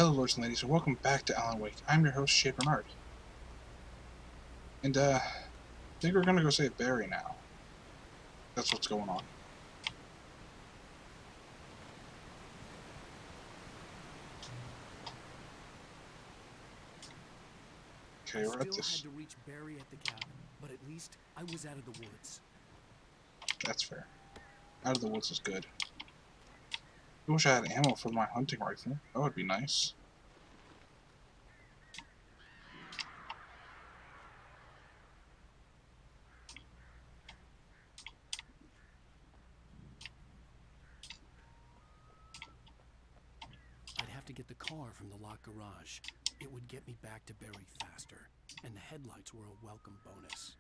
Hello, lords and ladies, and welcome back to Alan Wake. I'm your host, Shayde Reynard. And, I think we're gonna go save Barry now. That's what's going on. Okay, we're at this. Had to reach Barry at the cabin, but at least I was out of the woods. That's fair. Out of the woods is good. I wish I had ammo for my hunting rifle. That would be nice. I'd have to get the car from the locked garage. It would get me back to Barry faster, and the headlights were a welcome bonus.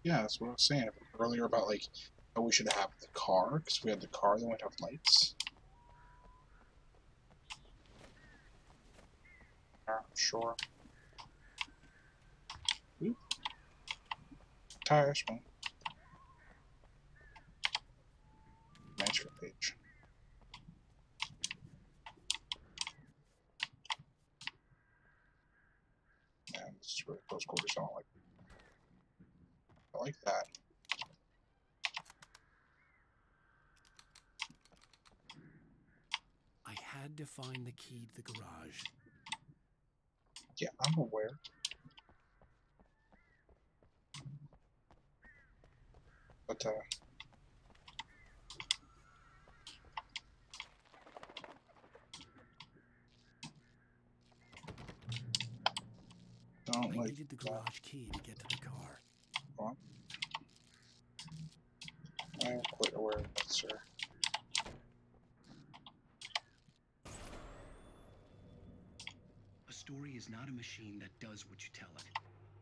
Yeah, that's what I was saying earlier about, like, how we should have the car, because if we had the car, then we'd have lights. Yeah, sure. Oop. Tires, man. Manuscript page. Man, this is really close quarters. I like that. I had to find the key to the garage. Yeah, I'm aware. But, I needed the garage key to get to the car. Go on. I am quite aware of that, sir. A story is not a machine that does what you tell it.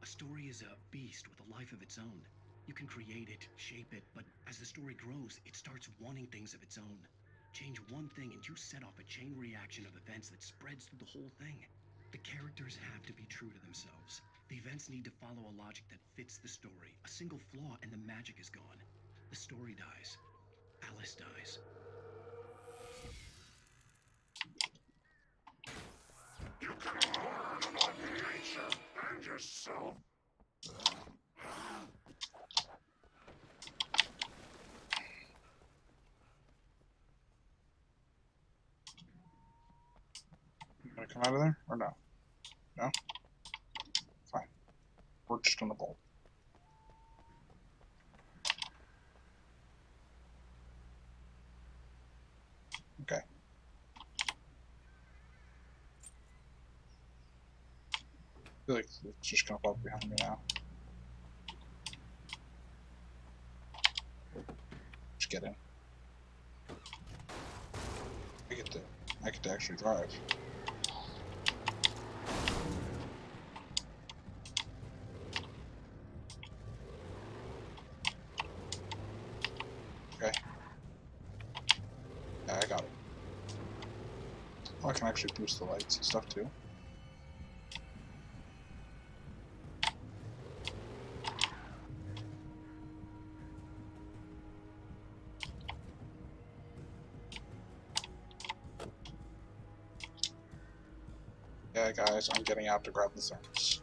A story is a beast with a life of its own. You can create it, shape it, but as the story grows, it starts wanting things of its own. Change one thing and you set off a chain reaction of events that spreads through the whole thing. The characters have to be true to themselves. The events need to follow a logic that fits the story. A single flaw and the magic is gone. The story dies. Alice dies. You can harm Mother Nature and yourself. You gonna come out of there or no? No? Fine. We're just gonna bolt. Okay. I feel like it's just gonna pop behind me now. Just get in. I get to actually drive. Okay. Yeah, I got it. Oh, I can actually boost the lights and stuff too. Yeah, guys, I'm getting out to grab the thermos.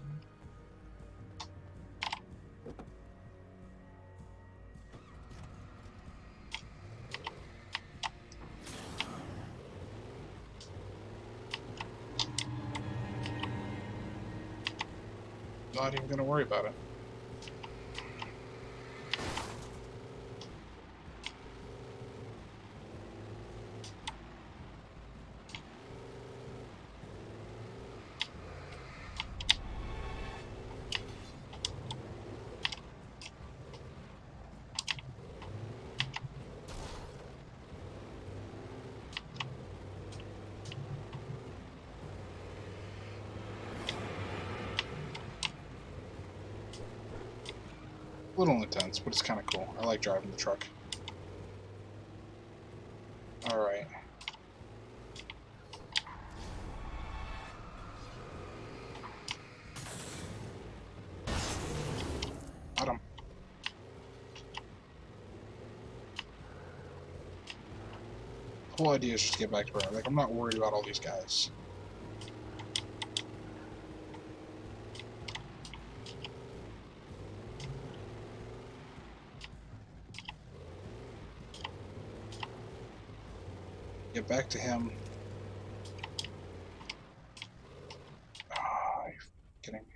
Not even gonna worry about it. A little intense, but it's kind of cool. I like driving the truck. Alright. Got him. The whole idea is just to get back to where, like, I'm not worried about all these guys. Get back to him. Ah, are you kidding me?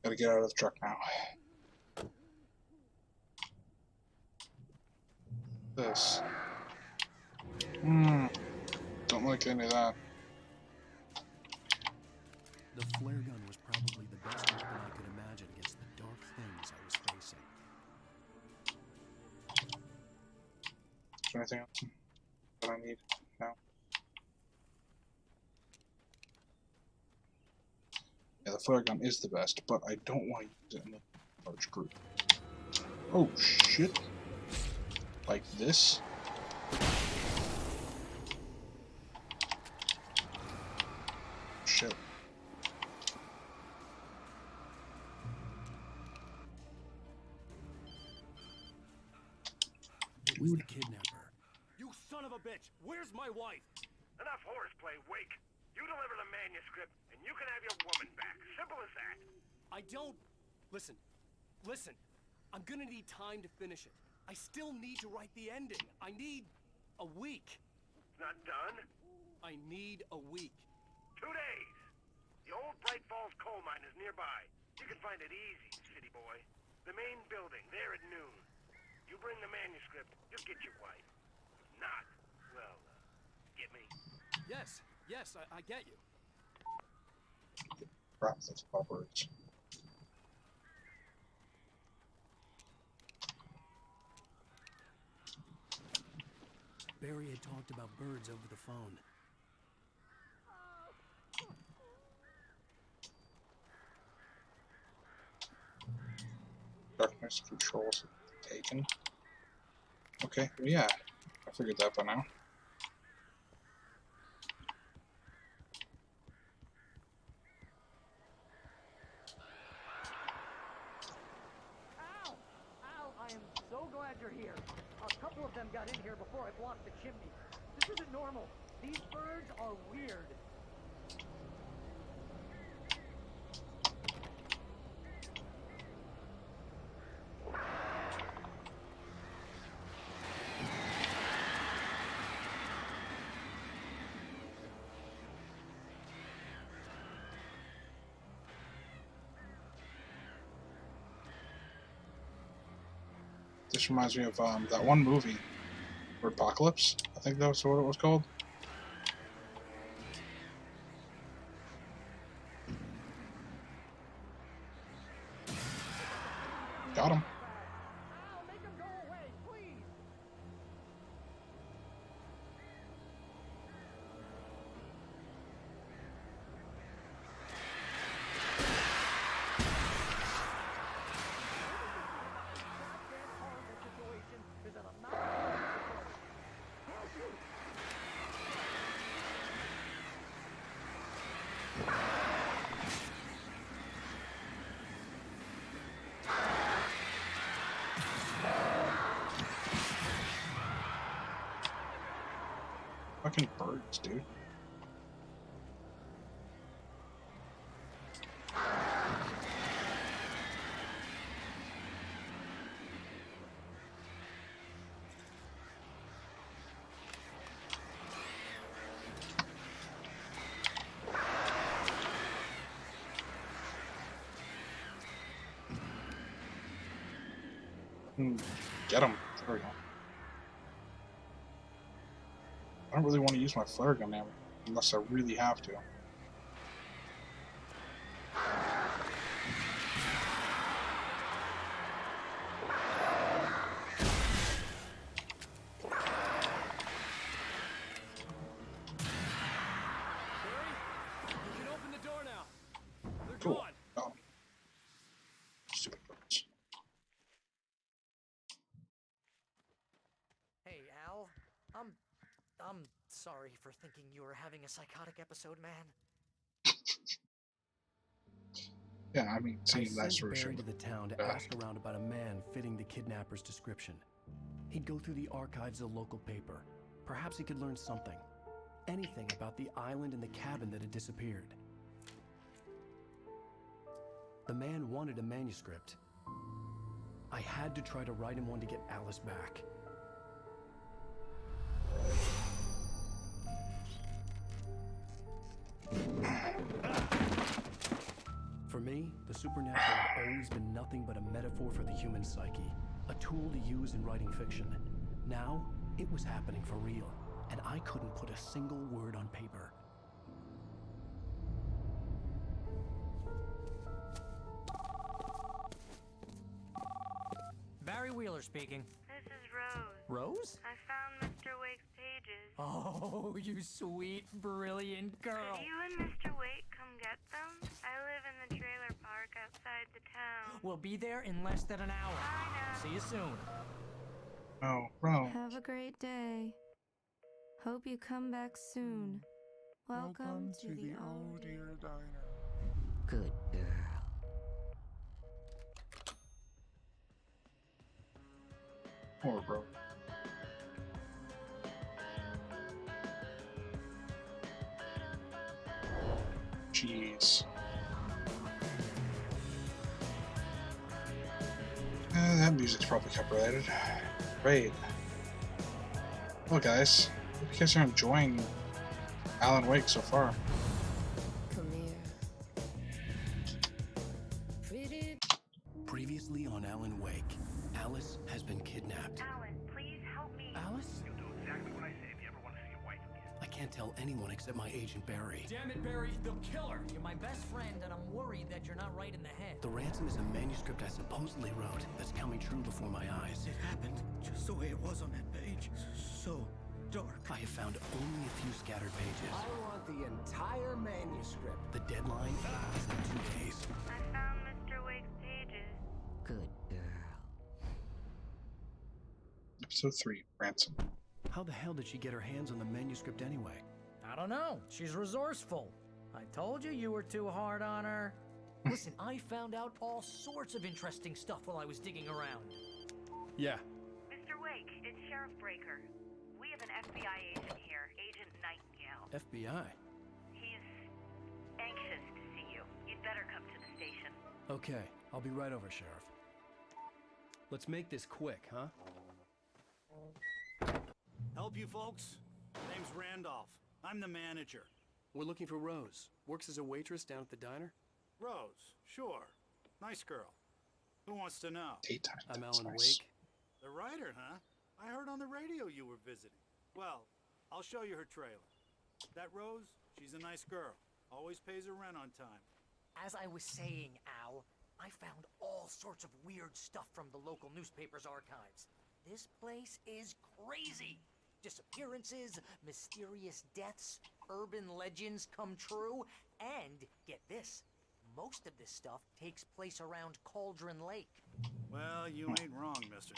Gotta get out of the truck now. This. Don't like any of that. The flare gun was probably the best weapon I could imagine against the dark things I was facing. Is there anything else that I need? No. Yeah, the flare gun is the best, but I don't want to use it in a large group. Oh shit! Like this? Shit. It was the kidnapper. You son of a bitch! Where's my wife? Enough horseplay, Wake. You deliver the manuscript, and you can have your woman back. Simple as that. I don't... Listen. I'm gonna need time to finish it. I still need to write the ending. I need a week. It's not done. I need a week. 2 days. The old Bright Falls coal mine is nearby. You can find it easy, city boy. The main building, there at noon. You bring the manuscript, you'll get your wife. If not, well, get me? Yes, I get you. Crap, that's bubbers. Barry had talked about birds over the phone. Darkness controls taken. Okay, well, yeah. I figured that by now. Al, I am so glad you're here. A couple of them got in here before I blocked the chimney. This isn't normal. These birds are weird. This reminds me of that one movie, Apocalypse. I think that's what it was called. Got him. Al, make them go away, please. Fucking birds, dude. Get him. There we go. I don't really want to use my flare gun now, unless I really have to. You can open the door now. They're Cool. gone. Oh. Stupid birds. Hey, Al. I'm sorry for thinking you were having a psychotic episode, man. Yeah, I mean, I seeing that sent sort of Barry shit. to the town to ask around about a man fitting the kidnapper's description. He'd go through the archives of the local paper. Perhaps he could learn something. anything about the island and the cabin that had disappeared. The man wanted a manuscript. I had to try to write him one to get Alice back. For me, the supernatural had always been nothing but a metaphor for the human psyche, a tool to use in writing fiction. Now, it was happening for real, and I couldn't put a single word on paper. Barry Wheeler speaking. This is Rose. Rose? I found Mr. Wake's pages. Oh, you sweet, brilliant girl. Could you and Mr. Wake come get them? I live in the trailer park outside the town. We'll be there in less than an hour. I know. See you soon. Oh, bro. Have a great day. Hope you come back soon. Welcome to the Oh Dear Diner. Good girl. Poor bro. Jeez. That music's probably copyrighted. Great. Well, guys, hope you guys are enjoying Alan Wake so far. Come here. Previously on Alan Wake, Alice has been kidnapped. Alan, please help me. Alice? You'll do exactly what I say if you ever want to see your wife again. I can't tell anyone except my agent Barry. Damn it, Barry, they'll kill her. You're my best friend, and I'm worried that you're not right in the head. The ransom is a manuscript I supposedly wrote that's coming true before my eyes. It happened just the way it was on that page. So dark. I have found only a few scattered pages. I want the entire manuscript. The deadline is in 2 days. I found Mr. Wake's pages. Good girl. Episode 3, Ransom. How the hell did she get her hands on the manuscript anyway? I don't know. She's resourceful. I told you were too hard on her. Listen, I found out all sorts of interesting stuff while I was digging around. Yeah. Mr. Wake, it's Sheriff Breaker. We have an FBI agent here, Agent Nightingale. FBI? He's anxious to see you. You'd better come to the station. Okay, I'll be right over, Sheriff. Let's make this quick, huh? Help you folks? My name's Randolph. I'm the manager. We're looking for Rose. Works as a waitress down at the diner. Rose, sure. Nice girl. Who wants to know? Daytime. I'm That's Alan nice. Wake. The writer, huh? I heard on the radio you were visiting. Well, I'll show you her trailer. That Rose, she's a nice girl. Always pays her rent on time. As I was saying, Al, I found all sorts of weird stuff from the local newspaper's archives. This place is crazy. Disappearances, mysterious deaths, urban legends come true, and, get this, most of this stuff takes place around Cauldron Lake. Well, you ain't wrong, mister.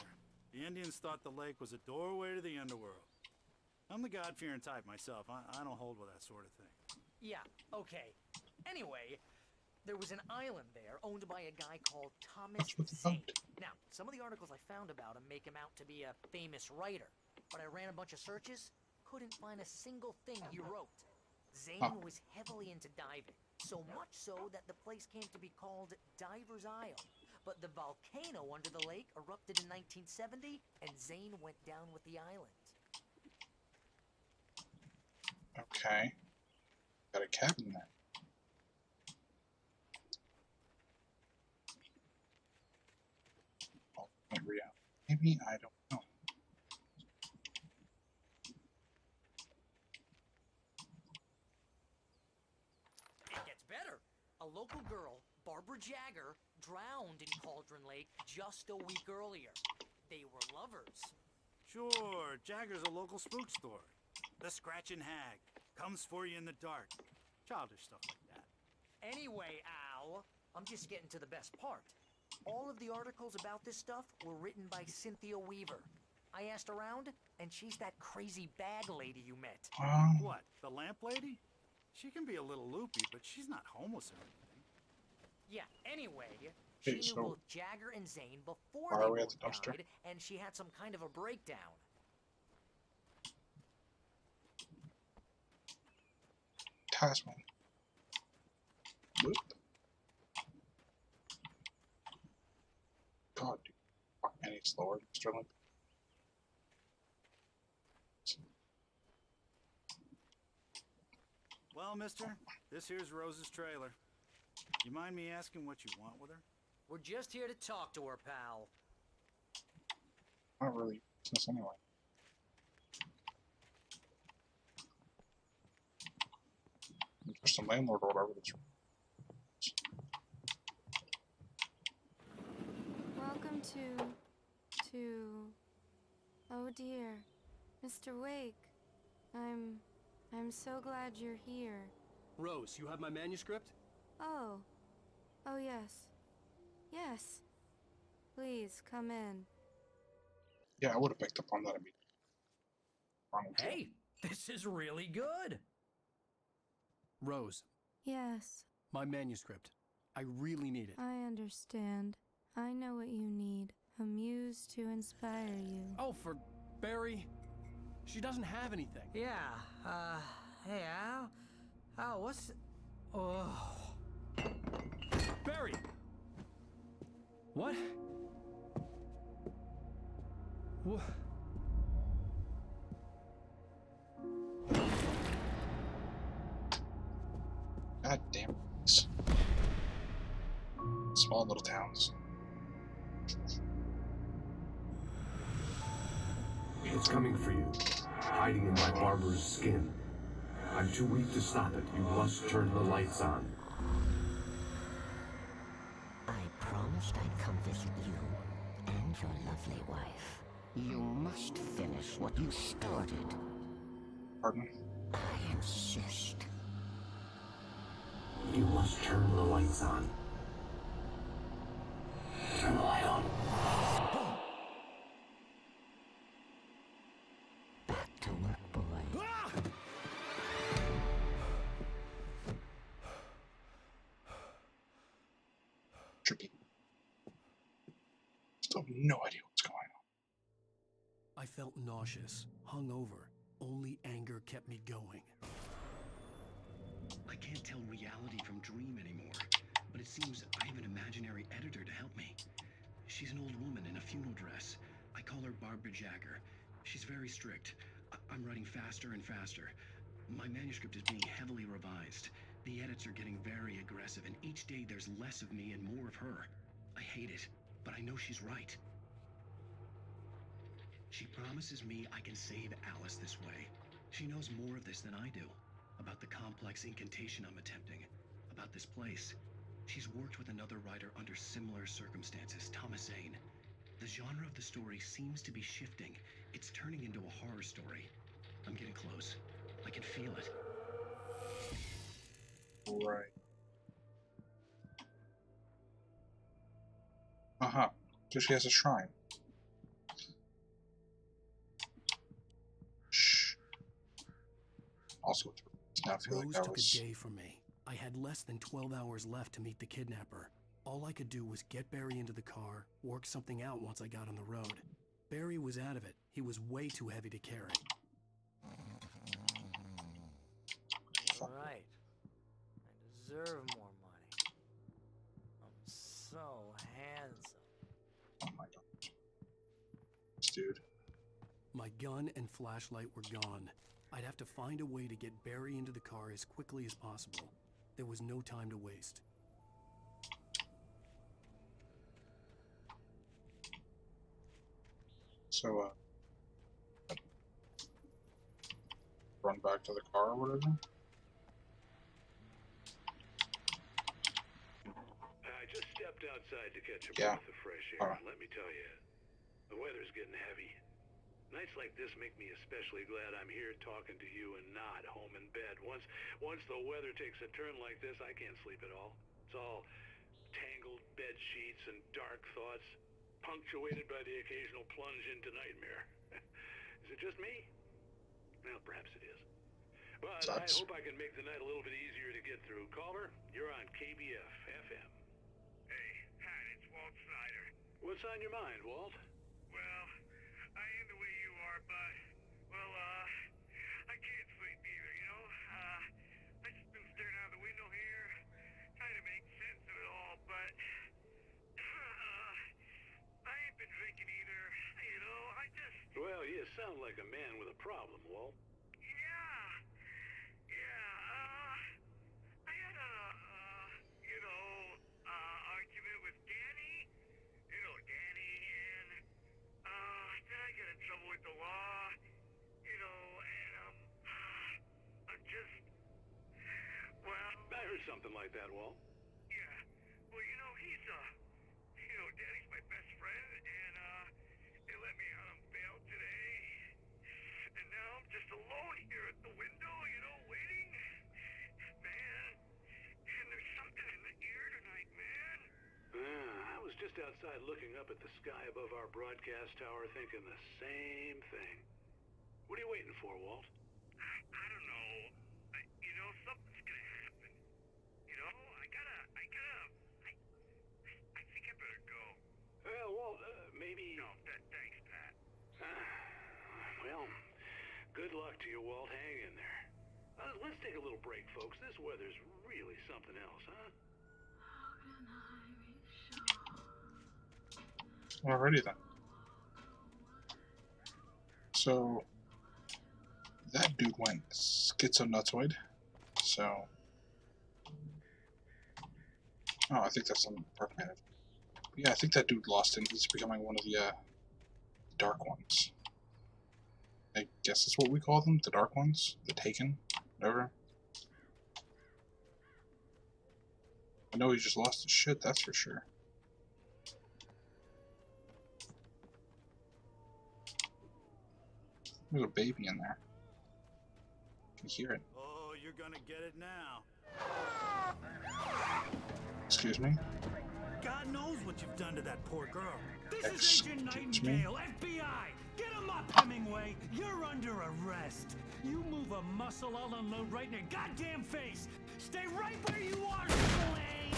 The Indians thought the lake was a doorway to the underworld. I'm the God-fearing type myself. I don't hold with that sort of thing. Yeah, okay. Anyway, there was an island there owned by a guy called Thomas That's what it's Zane. about. Now, some of the articles I found about him make him out to be a famous writer, but I ran a bunch of searches, couldn't find a single thing he wrote. Zane was heavily into diving, so much so that the place came to be called Diver's Isle. But the volcano under the lake erupted in 1970, and Zane went down with the island. Okay. Got a cabin there. Alternate reality. Maybe, I don't know. It gets better. A local girl, Barbara Jagger, drowned in Cauldron Lake just a week earlier. They were lovers. Sure, Jagger's a local spook story. The Scratching Hag comes for you in the dark. Childish stuff like that. Anyway, Al, I'm just getting to the best part. All of the articles about this stuff were written by Cynthia Weaver. I asked around, and she's that crazy bag lady you met. What, the lamp lady? She can be a little loopy, but she's not homeless or anything. Yeah, anyway, Hey, she so knew both Jagger and Zane before why they are we at both the dumpster? died, and she had some kind of a breakdown. Tasman. Whoop. God, dude. Fuck, any slower, Sterling. Well, mister, this here's Rose's trailer. You mind me asking what you want with her? We're just here to talk to her, pal. Not really business anyway. I'm just a landlord or whatever this. Welcome to... Oh dear. Mr. Wake. I'm so glad you're here. Rose, you have my manuscript? Oh. Oh yes. Yes. Please, come in. Yeah, I would have picked up on that immediately. Hey, this is really good. Rose, Yes, my manuscript. I really need it. I understand. I know what you need. A muse to inspire you. Oh, for Barry? She doesn't have anything. Yeah, hey, Al, what's... Oh... Barry! What? What? God damn it. Small little towns. It's coming for you, hiding in my barber's skin. I'm too weak to stop it. You must turn the lights on. I promised I'd come visit you and your lovely wife. You must finish what you started. Pardon? I insist. You must turn the lights on. Turn the light on. Back to work, boy. Trippy. Still have no idea what's going on. I felt nauseous, hungover. Only anger kept me going. I can't tell reality from dream anymore, but it seems I have an imaginary editor to help me. She's an old woman in a funeral dress. I call her Barbara Jagger. She's very strict. I'm writing faster and faster. My manuscript is being heavily revised. The edits are getting very aggressive, and each day there's less of me and more of her. I hate it, but I know she's right. She promises me I can save Alice this way. She knows more of this than I do. About the complex incantation I'm attempting. About this place. She's worked with another writer under similar circumstances, Thomas Zane. The genre of the story seems to be shifting. It's turning into a horror story. I'm getting close. I can feel it. Right. Uh-huh. So she has a shrine. Shh. Also, I feel Rose like that took was... a day from me. I had less than 12 hours left to meet the kidnapper. All I could do was get Barry into the car, work something out once I got on the road. Barry was out of it. He was way too heavy to carry. Right. I deserve more money. I'm so handsome. Oh my god. This dude. My gun and flashlight were gone. I'd have to find a way to get Barry into the car as quickly as possible. There was no time to waste. So, run back to the car or whatever? I just stepped outside to catch a Yeah. breath of fresh air. Let me tell you, the weather's getting heavy. Nights like this make me especially glad I'm here talking to you and not home in bed. Once the weather takes a turn like this, I can't sleep at all. It's all tangled bed sheets and dark thoughts, punctuated by the occasional plunge into nightmare. Is it just me? Well, perhaps it is. But Sucks. I hope I can make the night a little bit easier to get through. Caller, you're on KBF FM. Hey, Pat, it's Walt Snyder. What's on your mind, Walt? Well, I ain't the way you are, but, well, I can't sleep either, you know? I like a man with a problem, Walt. I had a, argument with Danny. You know Danny, and, then I get in trouble with the law. I'm just, well... I heard something like that, Walt. Yeah. Well, he's, Danny's my best friend, and, they let me out on bail today. And now I'm just alone here at the window, waiting. Man, and there's something in the air tonight, man. I was just outside looking up at the sky above our broadcast tower thinking the same thing. What are you waiting for, Walt? I don't know. Something's gonna happen. I think I better go. Well, Walt, maybe... No, thanks, Pat. Well, good luck to you, Walt. Hang in there. Let's take a little break, folks. This weather's really something else, huh? Alrighty then. So that dude went schizonutoid. So I think that's some dark man. Yeah, I think that dude lost him. He's becoming one of the dark ones. I guess that's what we call them, the dark ones, the Taken, whatever. I know he just lost his shit, that's for sure. There's a baby in there. I can hear it. Oh, you're gonna get it now. Excuse me? God knows what you've done to that poor girl. This is Agent Nightingale, FBI! Get him up, Hemingway! You're under arrest. You move a muscle, I'll unload right in your goddamn face. Stay right where you are, Slade!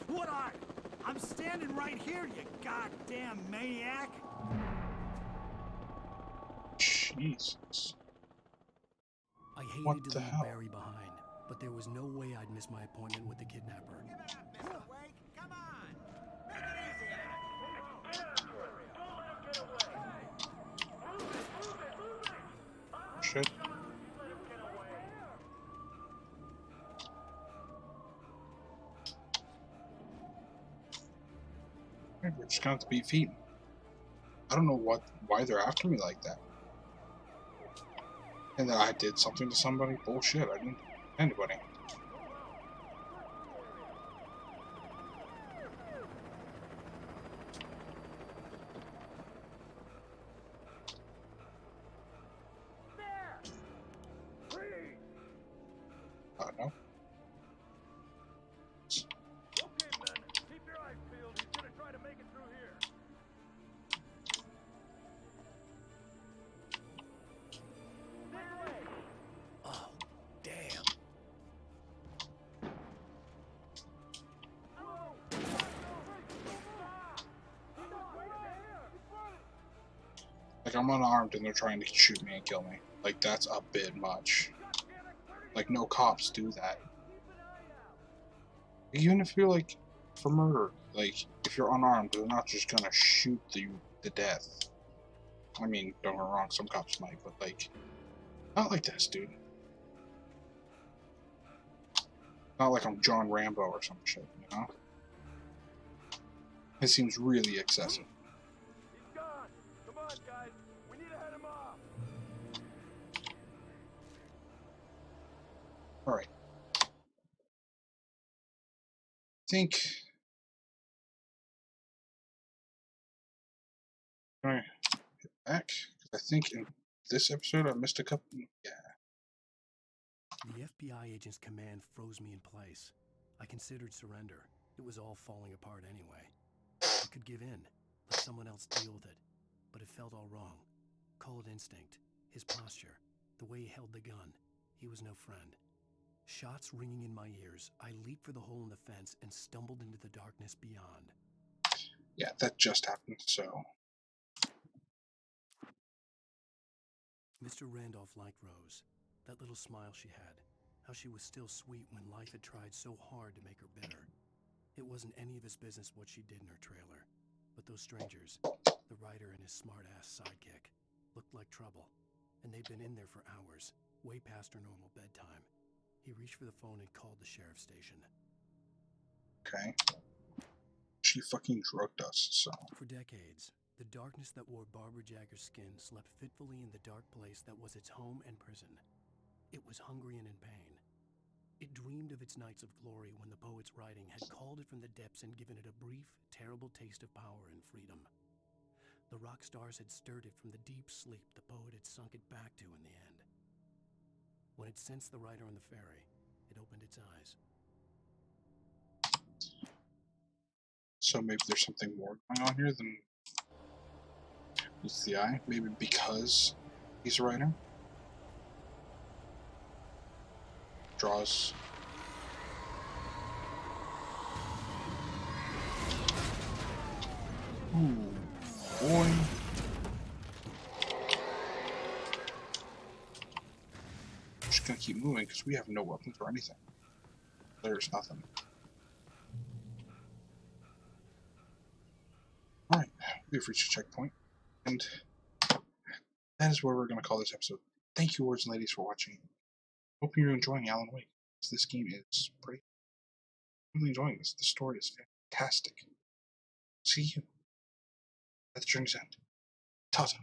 What are you? I'm standing right here, you goddamn maniac! Jesus. I hated What to the leave hell? Barry behind, but there was no way I'd miss my appointment with the kidnapper. Come on! Make it easy, Shit. We're just gonna have to beat feet. I don't know why they're after me like that. And that I did something to somebody? Bullshit, I didn't do anybody. No. Okay, men, keep your eyes peeled. He's gonna try to make it through here. Oh, damn. Like, I'm unarmed and they're trying to shoot me and kill me. Like, that's a bit much. Like, no cops do that. Even if you're, like, for murder, like, if you're unarmed, they're not just gonna shoot you to death. I mean, don't get me wrong, some cops might, but, like, not like this, dude. Not like I'm John Rambo or some shit, you know? It seems really excessive. He's gone. Come on, guys. We need to head him off. Alright. I think... Alright. Get back. I think in this episode I missed a couple... Yeah. The FBI agent's command froze me in place. I considered surrender. It was all falling apart anyway. I could give in, let someone else deal with it. But it felt all wrong. Call it instinct. His posture. The way he held the gun. He was no friend. Shots ringing in my ears, I leaped for the hole in the fence and stumbled into the darkness beyond. Yeah, that just happened, so... Mr. Randolph liked Rose. That little smile she had. How she was still sweet when life had tried so hard to make her bitter. It wasn't any of his business what she did in her trailer. But those strangers, the writer and his smart-ass sidekick, looked like trouble. And they'd been in there for hours, way past her normal bedtime. He reached for the phone and called the sheriff's station. Okay. She fucking drugged us, so... For decades, the darkness that wore Barbara Jagger's skin slept fitfully in the dark place that was its home and prison. It was hungry and in pain. It dreamed of its nights of glory when the poet's writing had called it from the depths and given it a brief, terrible taste of power and freedom. The rock stars had stirred it from the deep sleep the poet had sunk it back to in the end. When it sensed the writer on the ferry, it opened its eyes. So maybe there's something more going on here than meets the eye. Maybe because he's a writer. Draws. Ooh, boy. I'm just gonna keep moving because we have no weapons or anything. There's nothing. Alright, we've reached a checkpoint, and that is where we're going to call this episode. Thank you, lords and ladies, for watching. Hope you're enjoying Alan Wake. This game is pretty. I'm really enjoying this. The story is fantastic. See you at the journey's end. Ta-ta.